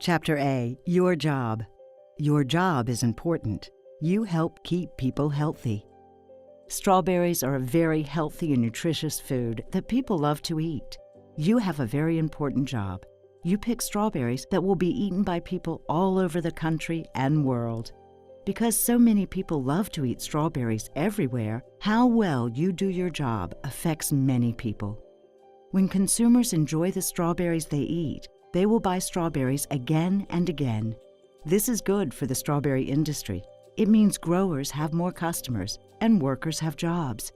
Chapter A, Your Job. Your job is important. You help keep people healthy. Strawberries are a very healthy and nutritious food that people love to eat. You have a very important job. You pick strawberries that will be eaten by people all over the country and world. Because so many people love to eat strawberries everywhere, how well you do your job affects many people. When consumers enjoy the strawberries they eat, they will buy strawberries again and again. This is good for the strawberry industry. It means growers have more customers and workers have jobs.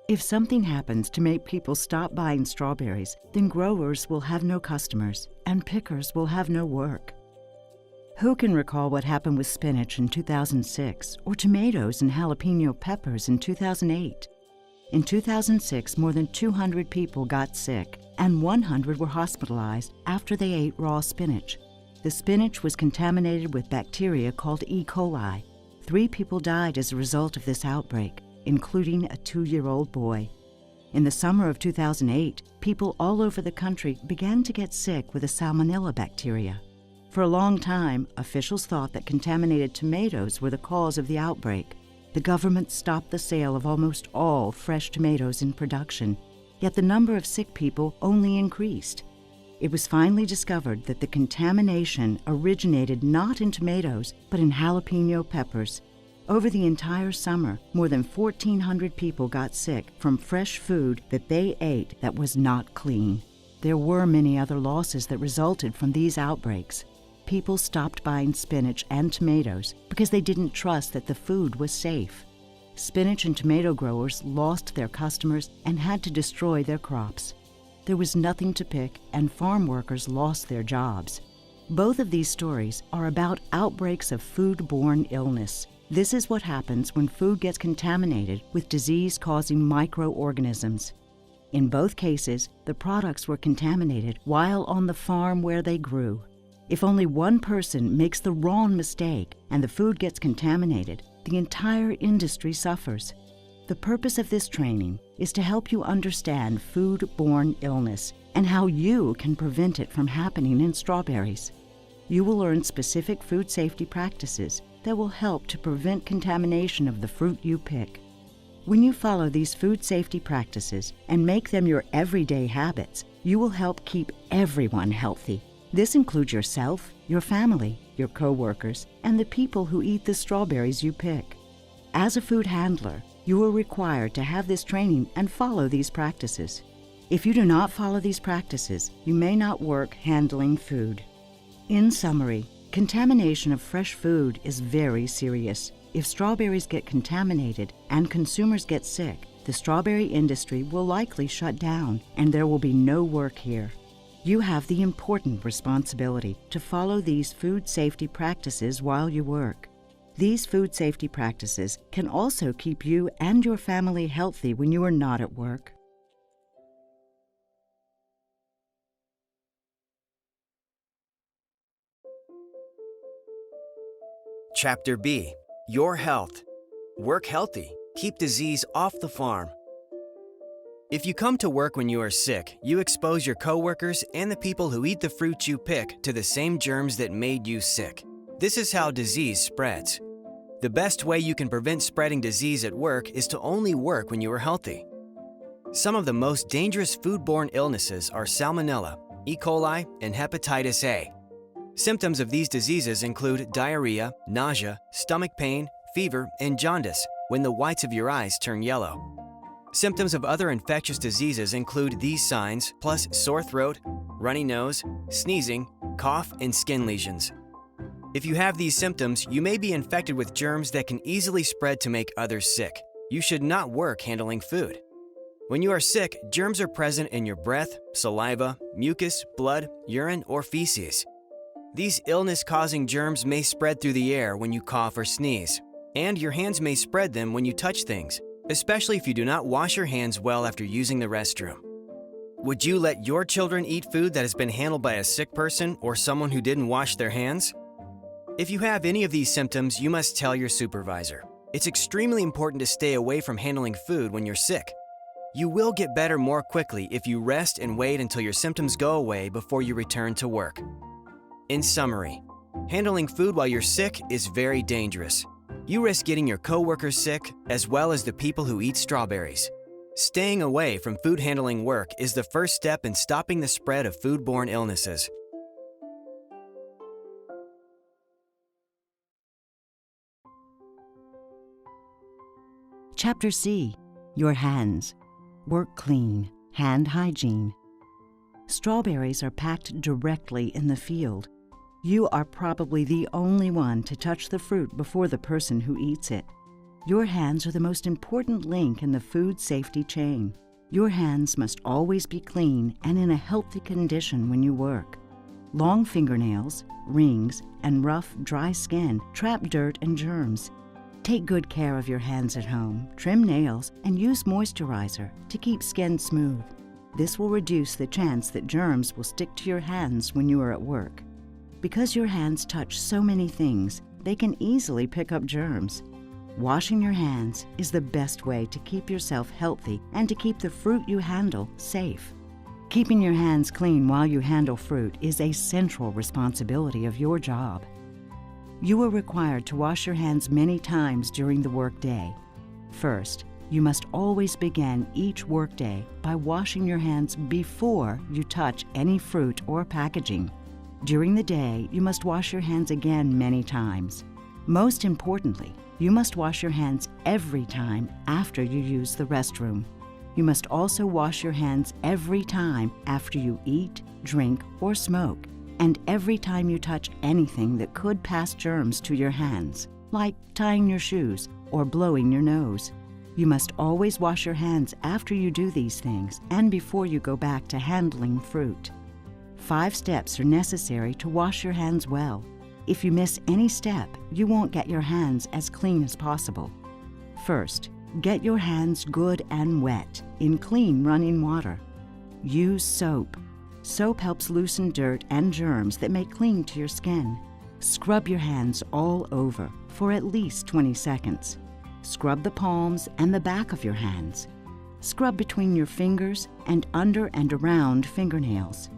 If something happens to make people stop buying strawberries, then growers will have no customers and pickers will have no work. Who can recall what happened with spinach in 2006 or tomatoes and jalapeno peppers in 2008? In 2006, more than 200 people got sick and 100 were hospitalized after they ate raw spinach. The spinach was contaminated with bacteria called E. coli. 3 people died as a result of this outbreak, including a 2-year-old boy. In the summer of 2008, people all over the country began to get sick with the salmonella bacteria. For a long time, officials thought that contaminated tomatoes were the cause of the outbreak. The government stopped the sale of almost all fresh tomatoes in production, yet the number of sick people only increased. It was finally discovered that the contamination originated not in tomatoes, but in jalapeno peppers. Over the entire summer, more than 1,400 people got sick from fresh food that they ate that was not clean. There were many other losses that resulted from these outbreaks. People stopped buying spinach and tomatoes because they didn't trust that the food was safe. Spinach and tomato growers lost their customers and had to destroy their crops. There was nothing to pick, and farm workers lost their jobs. Both of these stories are about outbreaks of food-borne illness. This is what happens when food gets contaminated with disease-causing microorganisms. In both cases, the products were contaminated while on the farm where they grew. If only one person makes the wrong mistake and the food gets contaminated, the entire industry suffers. The purpose of this training is to help you understand food-borne illness and how you can prevent it from happening in strawberries. You will learn specific food safety practices that will help to prevent contamination of the fruit you pick. When you follow these food safety practices and make them your everyday habits, you will help keep everyone healthy. This includes yourself, your family, your co-workers, and the people who eat the strawberries you pick. As a food handler, you are required to have this training and follow these practices. If you do not follow these practices, you may not work handling food. In summary, contamination of fresh food is very serious. If strawberries get contaminated and consumers get sick, the strawberry industry will likely shut down and there will be no work here. You have the important responsibility to follow these food safety practices while you work. These food safety practices can also keep you and your family healthy when you are not at work. Chapter B, Your Health. Work healthy. Keep disease off the farm. If you come to work when you are sick, you expose your coworkers and the people who eat the fruit you pick to the same germs that made you sick. This is how disease spreads. The best way you can prevent spreading disease at work is to only work when you are healthy. Some of the most dangerous foodborne illnesses are salmonella, E. coli, and hepatitis A. Symptoms of these diseases include diarrhea, nausea, stomach pain, fever, and jaundice when the whites of your eyes turn yellow. Symptoms of other infectious diseases include these signs, plus sore throat, runny nose, sneezing, cough, and skin lesions. If you have these symptoms, you may be infected with germs that can easily spread to make others sick. You should not work handling food. When you are sick, germs are present in your breath, saliva, mucus, blood, urine, or feces. These illness-causing germs may spread through the air when you cough or sneeze, and your hands may spread them when you touch things, especially if you do not wash your hands well after using the restroom. Would you let your children eat food that has been handled by a sick person or someone who didn't wash their hands? If you have any of these symptoms, you must tell your supervisor. It's extremely important to stay away from handling food when you're sick. You will get better more quickly if you rest and wait until your symptoms go away before you return to work. In summary, handling food while you're sick is very dangerous. You risk getting your coworkers sick as well as the people who eat strawberries. Staying away from food handling work is the first step in stopping the spread of foodborne illnesses. Chapter C. Your hands. Work clean. Hand hygiene. Strawberries are packed directly in the field. You are probably the only one to touch the fruit before the person who eats it. Your hands are the most important link in the food safety chain. Your hands must always be clean and in a healthy condition when you work. Long fingernails, rings, and rough, dry skin trap dirt and germs. Take good care of your hands at home, trim nails, and use moisturizer to keep skin smooth. This will reduce the chance that germs will stick to your hands when you are at work. Because your hands touch so many things, they can easily pick up germs. Washing your hands is the best way to keep yourself healthy and to keep the fruit you handle safe. Keeping your hands clean while you handle fruit is a central responsibility of your job. You are required to wash your hands many times during the workday. First, you must always begin each workday by washing your hands before you touch any fruit or packaging. During the day, you must wash your hands again many times. Most importantly, you must wash your hands every time after you use the restroom. You must also wash your hands every time after you eat, drink, or smoke, and every time you touch anything that could pass germs to your hands, like tying your shoes or blowing your nose. You must always wash your hands after you do these things and before you go back to handling fruit. 5 steps are necessary to wash your hands well. If you miss any step, you won't get your hands as clean as possible. First, get your hands good and wet in clean running water. Use soap. Soap helps loosen dirt and germs that may cling to your skin. Scrub your hands all over for at least 20 seconds. Scrub the palms and the back of your hands. Scrub between your fingers and under and around fingernails.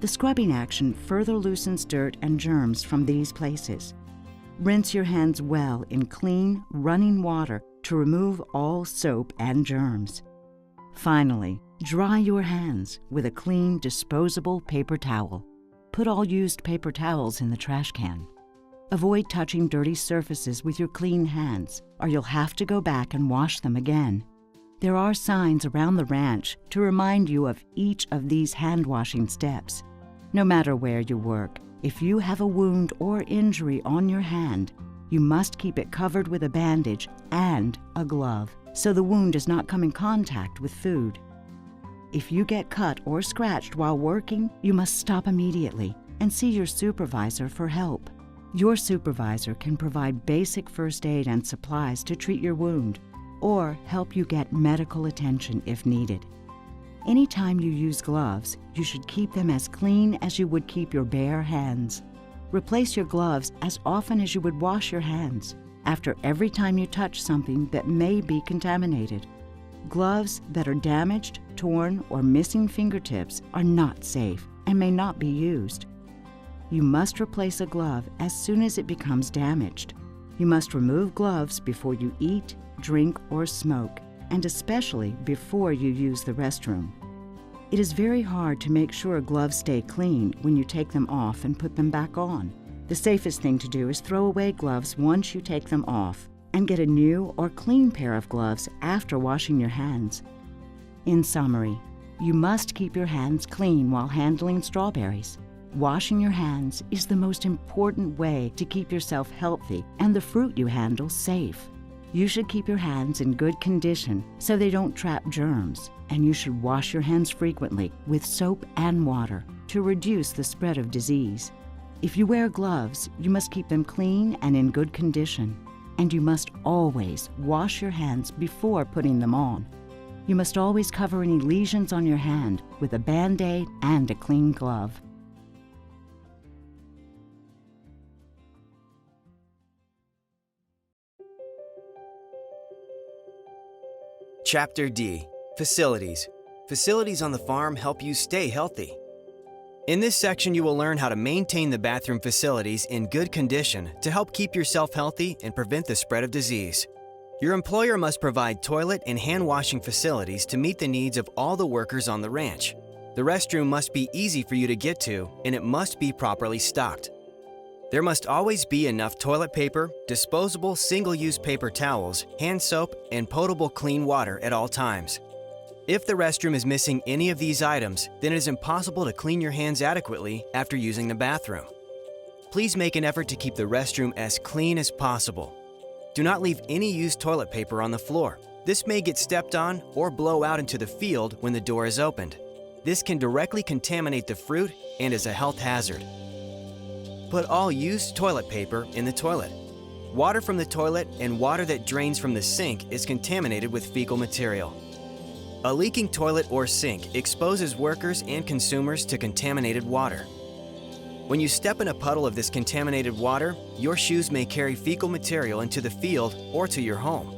The scrubbing action further loosens dirt and germs from these places. Rinse your hands well in clean, running water to remove all soap and germs. Finally, dry your hands with a clean, disposable paper towel. Put all used paper towels in the trash can. Avoid touching dirty surfaces with your clean hands, or you'll have to go back and wash them again. There are signs around the ranch to remind you of each of these hand-washing steps. No matter where you work, if you have a wound or injury on your hand, you must keep it covered with a bandage and a glove so the wound does not come in contact with food. If you get cut or scratched while working, you must stop immediately and see your supervisor for help. Your supervisor can provide basic first aid and supplies to treat your wound or help you get medical attention if needed. Anytime you use gloves, you should keep them as clean as you would keep your bare hands. Replace your gloves as often as you would wash your hands, after every time you touch something that may be contaminated. Gloves that are damaged, torn, or missing fingertips are not safe and may not be used. You must replace a glove as soon as it becomes damaged. You must remove gloves before you eat, drink, or smoke, and especially before you use the restroom. It is very hard to make sure gloves stay clean when you take them off and put them back on. The safest thing to do is throw away gloves once you take them off and get a new or clean pair of gloves after washing your hands. In summary, you must keep your hands clean while handling strawberries. Washing your hands is the most important way to keep yourself healthy and the fruit you handle safe. You should keep your hands in good condition so they don't trap germs, and you should wash your hands frequently with soap and water to reduce the spread of disease. If you wear gloves, you must keep them clean and in good condition, and you must always wash your hands before putting them on. You must always cover any lesions on your hand with a Band-Aid and a clean glove. Chapter D. Facilities. Facilities on the farm help you stay healthy. In this section, you will learn how to maintain the bathroom facilities in good condition to help keep yourself healthy and prevent the spread of disease. Your employer must provide toilet and hand washing facilities to meet the needs of all the workers on the ranch. The restroom must be easy for you to get to, and it must be properly stocked. There must always be enough toilet paper, disposable single-use paper towels, hand soap, and potable clean water at all times. If the restroom is missing any of these items, then it is impossible to clean your hands adequately after using the bathroom. Please make an effort to keep the restroom as clean as possible. Do not leave any used toilet paper on the floor. This may get stepped on or blow out into the field when the door is opened. This can directly contaminate the fruit and is a health hazard. Put all used toilet paper in the toilet. Water from the toilet and water that drains from the sink is contaminated with fecal material. A leaking toilet or sink exposes workers and consumers to contaminated water. When you step in a puddle of this contaminated water, your shoes may carry fecal material into the field or to your home.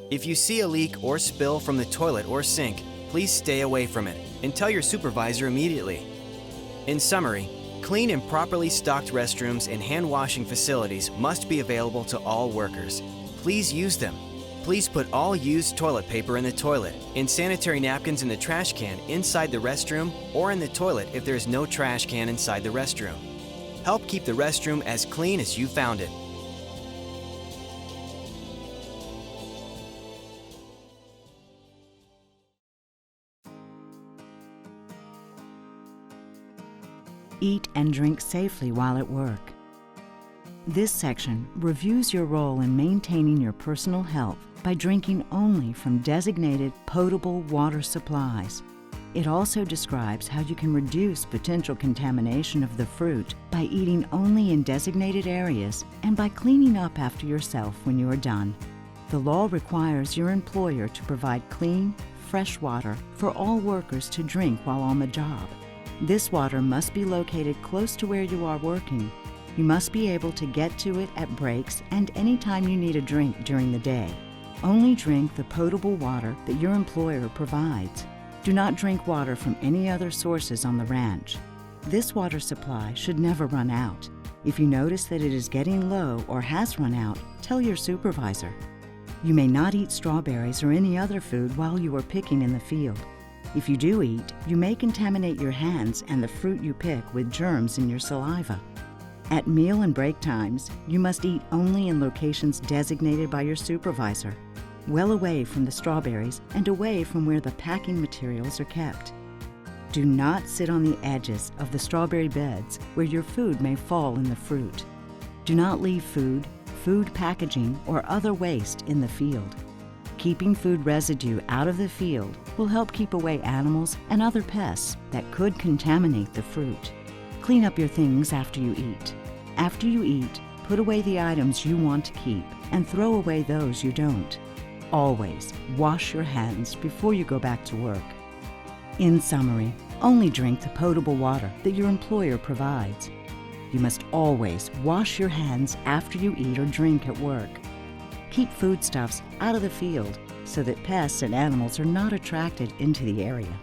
If you see a leak or spill from the toilet or sink, please stay away from it and tell your supervisor immediately. In summary, clean and properly stocked restrooms and hand washing facilities must be available to all workers. Please use them. Please put all used toilet paper in the toilet and sanitary napkins in the trash can inside the restroom or in the toilet if there is no trash can inside the restroom. Help keep the restroom as clean as you found it. Eat and drink safely while at work. This section reviews your role in maintaining your personal health by drinking only from designated potable water supplies. It also describes how you can reduce potential contamination of the fruit by eating only in designated areas and by cleaning up after yourself when you are done. The law requires your employer to provide clean, fresh water for all workers to drink while on the job. This water must be located close to where you are working. You must be able to get to it at breaks and anytime you need a drink during the day. Only drink the potable water that your employer provides. Do not drink water from any other sources on the ranch. This water supply should never run out. If you notice that it is getting low or has run out, tell your supervisor. You may not eat strawberries or any other food while you are picking in the field. If you do eat, you may contaminate your hands and the fruit you pick with germs in your saliva. At meal and break times, you must eat only in locations designated by your supervisor, well away from the strawberries and away from where the packing materials are kept. Do not sit on the edges of the strawberry beds where your food may fall in the fruit. Do not leave food packaging, or other waste in the field. Keeping food residue out of the field will help keep away animals and other pests that could contaminate the fruit. Clean up your things after you eat. After you eat, put away the items you want to keep and throw away those you don't. Always wash your hands before you go back to work. In summary, only drink the potable water that your employer provides. You must always wash your hands after you eat or drink at work. Keep foodstuffs out of the field so that pests and animals are not attracted into the area.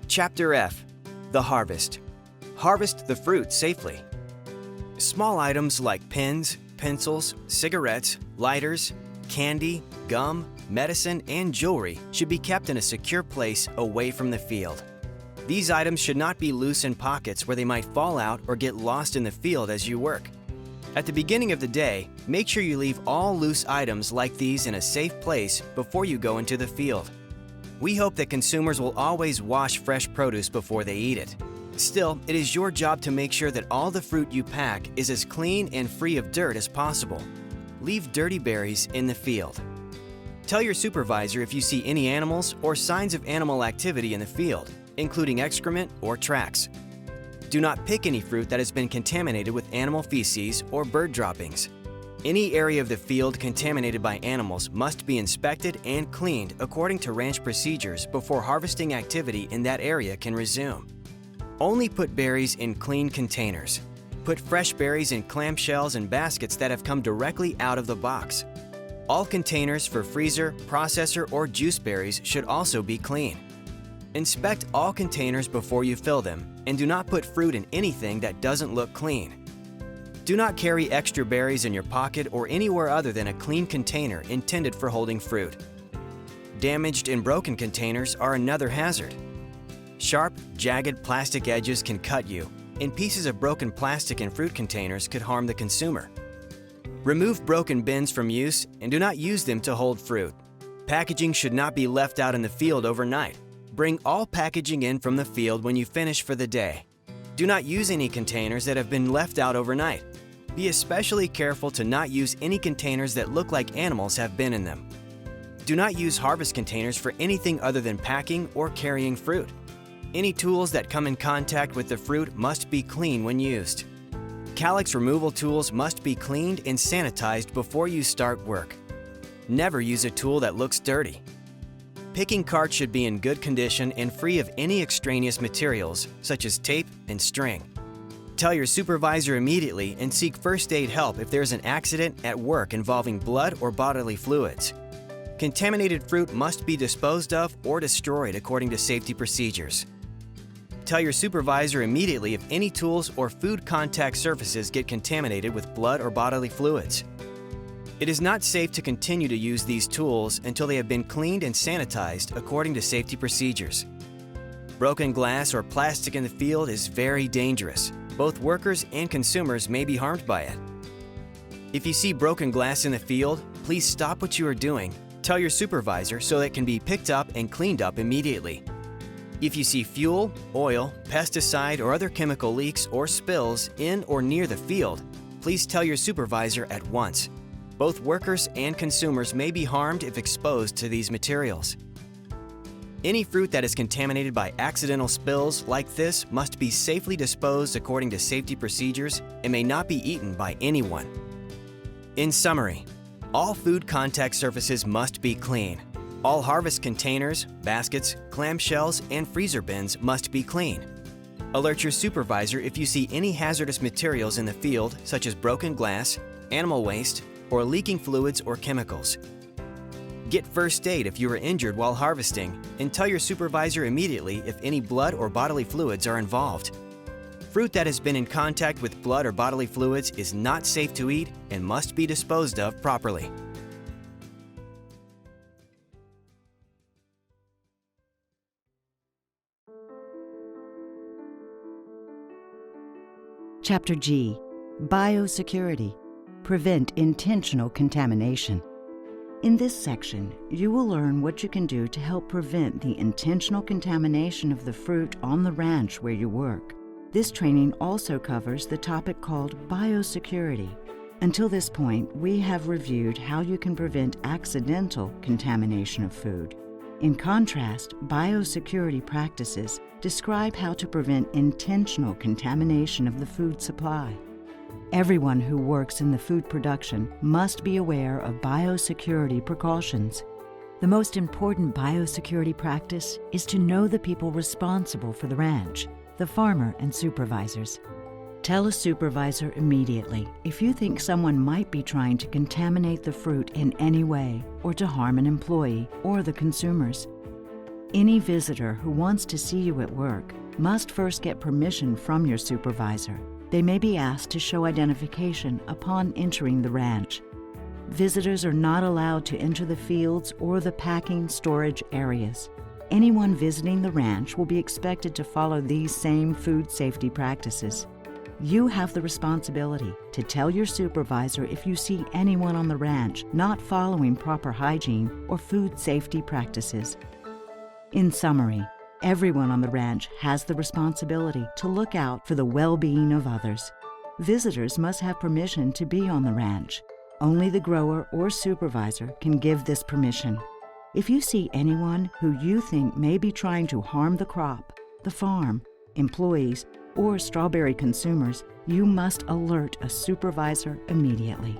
Chapter F. The Harvest. Harvest the fruit safely. Small items like pens, pencils, cigarettes, lighters, candy, gum, medicine, and jewelry should be kept in a secure place away from the field. These items should not be loose in pockets where they might fall out or get lost in the field as you work. At the beginning of the day, make sure you leave all loose items like these in a safe place before you go into the field. We hope that consumers will always wash fresh produce before they eat it. Still, it is your job to make sure that all the fruit you pack is as clean and free of dirt as possible. Leave dirty berries in the field. Tell your supervisor if you see any animals or signs of animal activity in the field, including excrement or tracks. Do not pick any fruit that has been contaminated with animal feces or bird droppings. Any area of the field contaminated by animals must be inspected and cleaned according to ranch procedures before harvesting activity in that area can resume. Only put berries in clean containers. Put fresh berries in clamshells and baskets that have come directly out of the box. All containers for freezer, processor, or juice berries should also be clean. Inspect all containers before you fill them, and do not put fruit in anything that doesn't look clean. Do not carry extra berries in your pocket or anywhere other than a clean container intended for holding fruit. Damaged and broken containers are another hazard. Sharp, jagged plastic edges can cut you, and pieces of broken plastic in fruit containers could harm the consumer. Remove broken bins from use and do not use them to hold fruit. Packaging should not be left out in the field overnight. Bring all packaging in from the field when you finish for the day. Do not use any containers that have been left out overnight. Be especially careful to not use any containers that look like animals have been in them. Do not use harvest containers for anything other than packing or carrying fruit. Any tools that come in contact with the fruit must be clean when used. Calyx removal tools must be cleaned and sanitized before you start work. Never use a tool that looks dirty. Picking carts should be in good condition and free of any extraneous materials, such as tape and string. Tell your supervisor immediately and seek first aid help if there's an accident at work involving blood or bodily fluids. Contaminated fruit must be disposed of or destroyed according to safety procedures. Tell your supervisor immediately if any tools or food contact surfaces get contaminated with blood or bodily fluids. It is not safe to continue to use these tools until they have been cleaned and sanitized according to safety procedures. Broken glass or plastic in the field is very dangerous. Both workers and consumers may be harmed by it. If you see broken glass in the field, please stop what you are doing. Tell your supervisor so that it can be picked up and cleaned up immediately. If you see fuel, oil, pesticide, or other chemical leaks or spills in or near the field, please tell your supervisor at once. Both workers and consumers may be harmed if exposed to these materials. Any fruit that is contaminated by accidental spills like this must be safely disposed according to safety procedures and may not be eaten by anyone. In summary, all food contact surfaces must be clean. All harvest containers, baskets, clamshells, and freezer bins must be clean. Alert your supervisor if you see any hazardous materials in the field, such as broken glass, animal waste, or leaking fluids or chemicals. Get first aid if you are injured while harvesting, and tell your supervisor immediately if any blood or bodily fluids are involved. Fruit that has been in contact with blood or bodily fluids is not safe to eat and must be disposed of properly. Chapter G. Biosecurity. Prevent intentional contamination. In this section, you will learn what you can do to help prevent the intentional contamination of the fruit on the ranch where you work. This training also covers the topic called biosecurity. Until this point, we have reviewed how you can prevent accidental contamination of food. In contrast, biosecurity practices describe how to prevent intentional contamination of the food supply. Everyone who works in the food production must be aware of biosecurity precautions. The most important biosecurity practice is to know the people responsible for the ranch, the farmer and supervisors. Tell a supervisor immediately if you think someone might be trying to contaminate the fruit in any way or to harm an employee or the consumers. Any visitor who wants to see you at work must first get permission from your supervisor. They may be asked to show identification upon entering the ranch. Visitors are not allowed to enter the fields or the packing storage areas. Anyone visiting the ranch will be expected to follow these same food safety practices. You have the responsibility to tell your supervisor if you see anyone on the ranch not following proper hygiene or food safety practices. In summary, everyone on the ranch has the responsibility to look out for the well-being of others. Visitors must have permission to be on the ranch. Only the grower or supervisor can give this permission. If you see anyone who you think may be trying to harm the crop, the farm, employees, or strawberry consumers, you must alert a supervisor immediately.